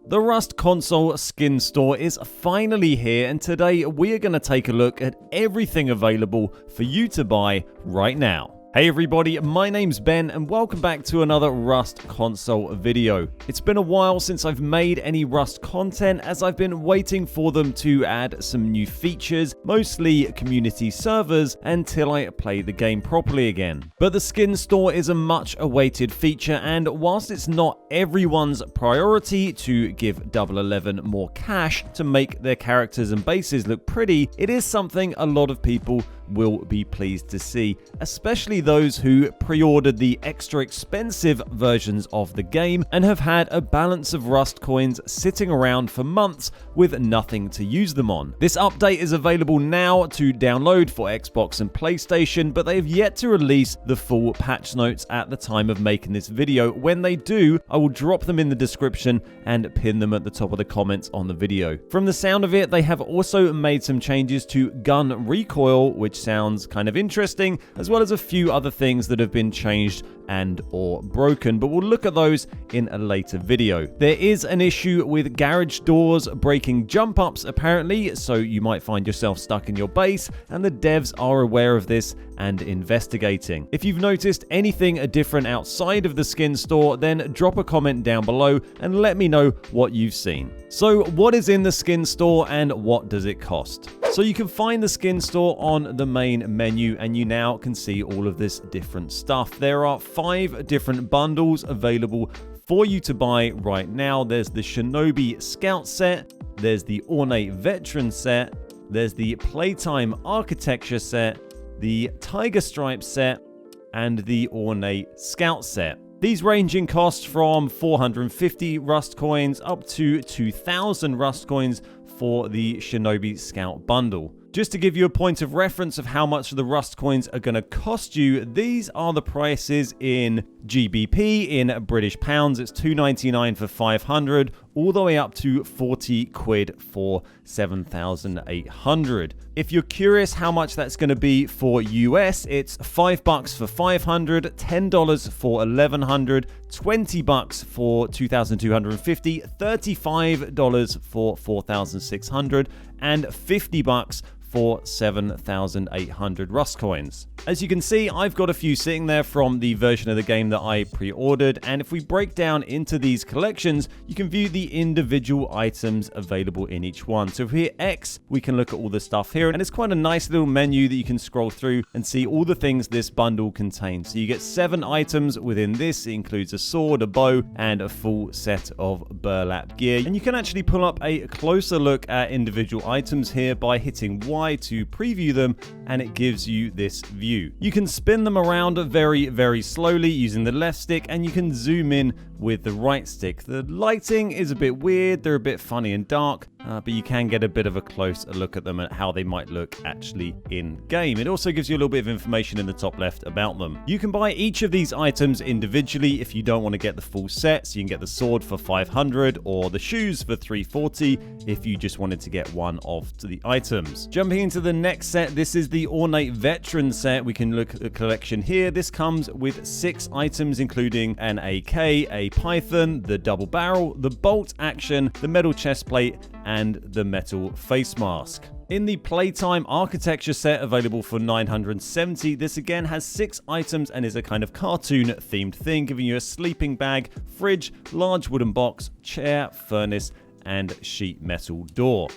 The Rust console skin store is finally here, and today we are going to take a look at everything available for you to buy right now. Hey everybody, my name's Ben and welcome back to another Rust console video. It's been a while since I've made any Rust content as I've been waiting for them to add some new features, mostly community servers, until I play the game properly again. But the skin store is a much awaited feature, and whilst it's not everyone's priority to give Double 11 more cash to make their characters and bases look pretty, it is something a lot of people will be pleased to see, especially those who pre-ordered the extra expensive versions of the game and have had a balance of Rust coins sitting around for months with nothing to use them on. This update is available now to download for Xbox and PlayStation, but they have yet to release the full patch notes at the time of making this video. When they do, I will drop them in the description and pin them at the top of the comments on the video. From the sound of it, they have also made some changes to gun recoil, which sounds kind of interesting, as well as a few other things that have been changed and or broken, but we'll look at those in a later video. There is an issue with garage doors breaking jump ups apparently, so you might find yourself stuck in your base, and the devs are aware of this and investigating. If you've noticed anything different outside of the skin store, then drop a comment down below and let me know what you've seen. So what is in the skin store and what does it cost? So you can find the skin store on the main menu, and you now can see all of this different stuff. There are 5 different bundles available for you to buy right now. There's the Shinobi Scout set, there's the Ornate Veteran set, there's the Playtime Architecture set, the Tiger Stripe set, and the Ornate Scout set. These range in cost from 450 Rust coins up to 2,000 Rust coins for the Shinobi Scout bundle. Just to give you a point of reference of how much the Rust coins are going to cost you, these are the prices in GBP. In British pounds, it's $2.99 for 500, all the way up to 40 quid for 7,800. If you're curious how much that's going to be for US, it's $5 for 500, $10 for 1,100, $20 for 2,250, $35 for 4,600, and $50 for 7,800 Rust coins. As you can see, I've got a few sitting there from the version of the game that I pre-ordered, and if we break down into these collections, you can view the individual items available in each one. So if we hit X, we can look at all the stuff here, and it's quite a nice little menu that you can scroll through and see all the things this bundle contains. So you get 7 items within this. It includes a sword, a bow, and a full set of burlap gear. And you can actually pull up a closer look at individual items here by hitting Y to preview them, and it gives you this view. You can spin them around very slowly using the left stick, and you can zoom in with the right stick. The lighting is a bit weird, they're a bit funny and dark, but you can get a bit of a closer look at them and how they might look actually in game. It also gives you a little bit of information in the top left about them. You can buy each of these items individually if you don't want to get the full set, so you can get the sword for 500 or the shoes for 340 if you just wanted to get one of the items. Jumping into the next set, this is the Ornate Veteran set. We can look at the collection here. This comes with 6 items, including an AK, a Python, the double barrel, the bolt action, the metal chest plate, and the metal face mask. In the Playtime Architecture set, available for 970, this again has 6 items and is a kind of cartoon themed thing, giving you a sleeping bag, fridge, large wooden box, chair, furnace, and sheet metal door.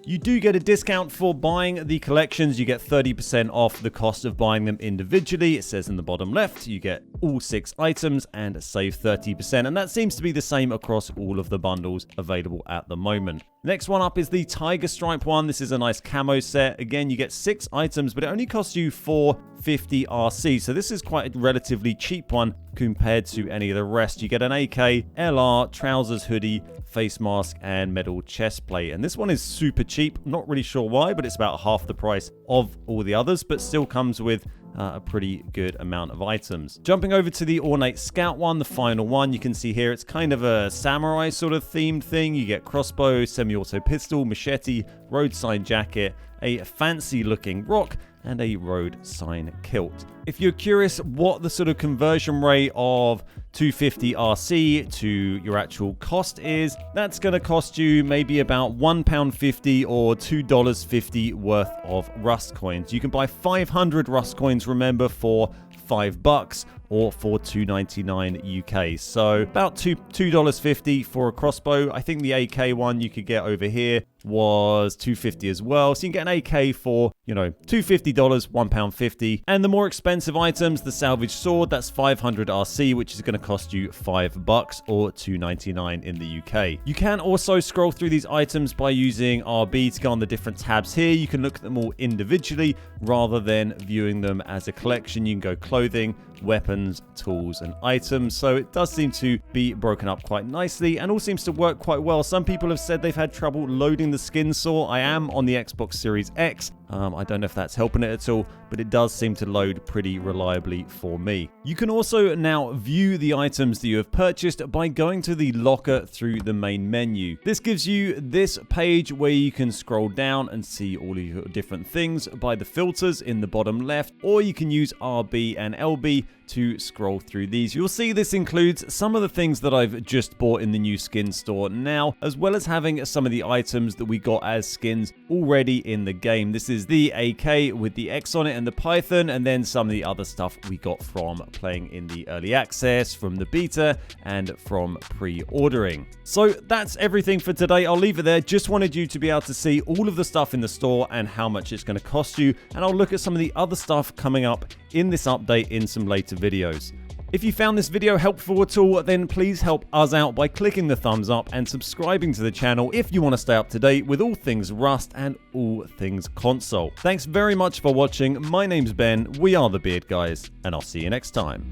You do get a discount for buying the collections. You get 30% off the cost of buying them individually. It says in the bottom left, you get all 6 items and save 30%. And that seems to be the same across all of the bundles available at the moment. Next one up is the Tiger Stripe one. This is a nice camo set. Again, you get 6 items, but it only costs you 450 RC. So this is quite a relatively cheap one compared to any of the rest. You get an AK, LR, trousers, hoodie, face mask, and metal chest plate. And this one is super cheap. I'm not really sure why, but it's about half the price of all the others, but still comes with a pretty good amount of items. Jumping over to the Ornate Scout one, the final one, you can see here it's kind of a samurai sort of themed thing. You get crossbow, semi-auto pistol, machete, road sign jacket, a fancy looking rock, and a road sign kilt. If you're curious what the sort of conversion rate of 250 RC to your actual cost is, that's going to cost you maybe about £1.50 or $2.50 worth of Rust coins. You can buy 500 Rust coins, remember, for $5 or for $2.99 UK. So about $2.50 for a crossbow. I think the AK one you could get over here was $2.50 as well. So you can get an AK for, $250, £1.50. And the more expensive items, the salvage sword, that's 500 RC, which is going to cost you $5 or $2.99 in the UK. You can also scroll through these items by using RB to go on the different tabs here. You can look at them all individually rather than viewing them as a collection. You can go clothing, weapons, tools, and items. So it does seem to be broken up quite nicely and all seems to work quite well. Some people have said they've had trouble loading the skin saw. I am on the Xbox Series X. I don't know if that's helping it at all, but it does seem to load pretty reliably for me. You can also now view the items that you have purchased by going to the locker through the main menu. This gives you this page where you can scroll down and see all of your different things by the filters in the bottom left, or you can use RB and LB to scroll through these. You'll see this includes some of the things that I've just bought in the new skin store now, as well as having some of the items that we got as skins already in the game. This is the AK with the X on it and the Python, and then some of the other stuff we got from playing in the early access, from the beta, and from pre-ordering. So that's everything for today. I'll leave it there. Just wanted you to be able to see all of the stuff in the store and how much it's going to cost you, and I'll look at some of the other stuff coming up in this update in some later videos. If you found this video helpful at all, then please help us out by clicking the thumbs up and subscribing to the channel if you want to stay up to date with all things Rust and all things console. Thanks very much for watching. My name's Ben, we are the Beard Guys, and I'll see you next time.